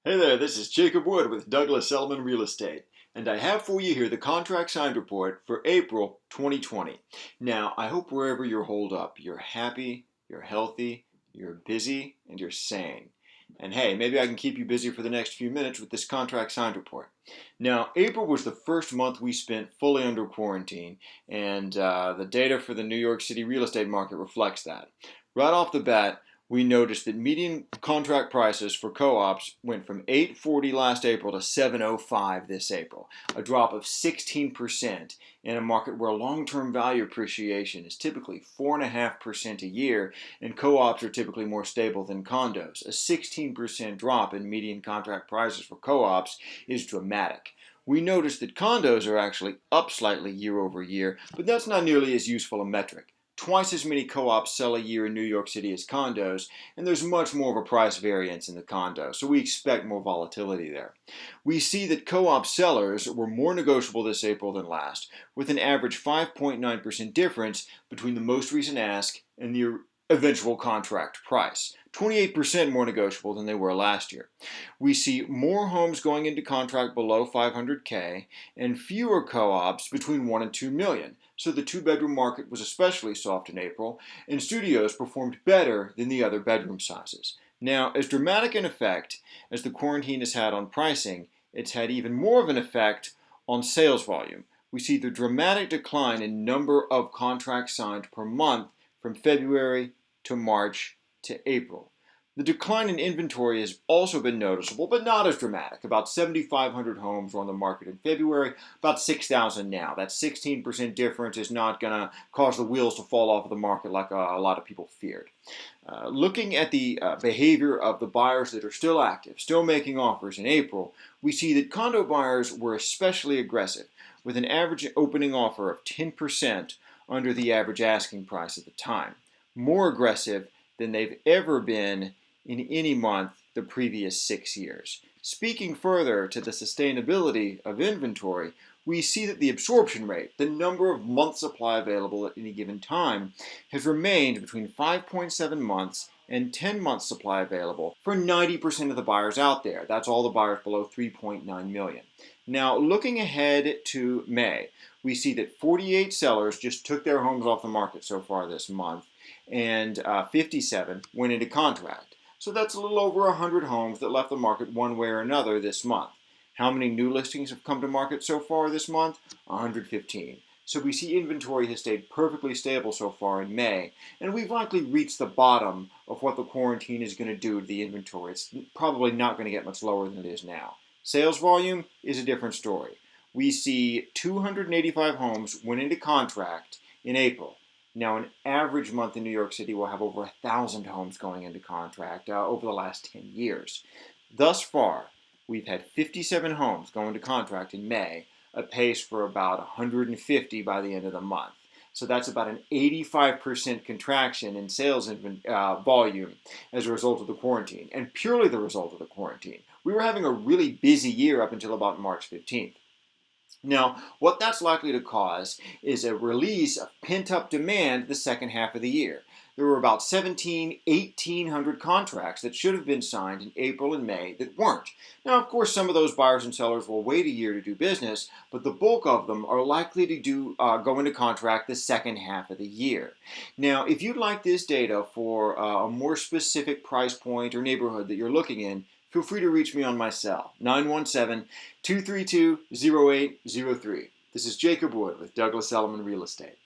Hey there, this is Jacob Wood with Elliman Real Estate, and I have for you here the contract signed report for April 2020. Now, I hope wherever you're holed up, you're happy, you're healthy, you're busy, and you're sane. And hey, maybe I can keep you busy for the next few minutes with this contract signed report. Now, April was the first month we spent fully under quarantine, and the data for the New York City real estate market reflects that. Right off the bat, we noticed that median contract prices for co-ops went from 840 last April to 705 this April, a drop of 16% in a market where long-term value appreciation is typically 4.5% a year, and co-ops are typically more stable than condos. A 16% drop in median contract prices for co-ops is dramatic. We noticed that condos are actually up slightly year over year, but that's not nearly as useful a metric. Twice as many co-ops sell a year in New York City as condos, and there's much more of a price variance in the condo, so we expect more volatility there. We see that co-op sellers were more negotiable this April than last, with an average 5.9% difference between the most recent ask and the eventual contract price. 28% more negotiable than they were last year. We see more homes going into contract below 500K and fewer co-ops between 1 and 2 million. So the two-bedroom market was especially soft in April, and studios performed better than the other bedroom sizes. Now, as dramatic an effect as the quarantine has had on pricing, it's had even more of an effect on sales volume. We see the dramatic decline in number of contracts signed per month from February to March to April. The decline in inventory has also been noticeable, but not as dramatic. About 7,500 homes were on the market in February, about 6,000 now. That 16% difference is not going to cause the wheels to fall off of the market like a lot of people feared. Looking at the behavior of the buyers that are still active, still making offers in April, we see that condo buyers were especially aggressive, with an average opening offer of 10% under the average asking price at the time. More aggressive than they've ever been in any month the previous 6 years. Speaking further to the sustainability of inventory, we see that the absorption rate, the number of months supply available at any given time, has remained between 5.7 months and 10 months supply available for 90% of the buyers out there. That's all the buyers below 3.9 million. Now, looking ahead to May, we see that 48 sellers just took their homes off the market so far this month, and 57 went into contract. So that's a little over 100 homes that left the market one way or another this month. How many new listings have come to market so far this month? 115. So we see inventory has stayed perfectly stable so far in May, and we've likely reached the bottom of what the quarantine is going to do to the inventory. It's probably not going to get much lower than it is now. Sales volume is a different story. We see 285 homes went into contract in April. Now, an average month in New York City will have over 1,000 homes going into contract over the last 10 years. Thus far, we've had 57 homes go into contract in May, a pace for about 150 by the end of the month. So that's about an 85% contraction in sales volume as a result of the quarantine, and purely the result of the quarantine. We were having a really busy year up until about March 15th. Now, what that's likely to cause is a release of pent-up demand the second half of the year. There were about 1,800 contracts that should have been signed in April and May that weren't. Now, of course, some of those buyers and sellers will wait a year to do business, but the bulk of them are likely to go into contract the second half of the year. Now, if you'd like this data for a more specific price point or neighborhood that you're looking in, feel free to reach me on my cell, 917-232-0803. This is Jacob Wood with Elliman Real Estate.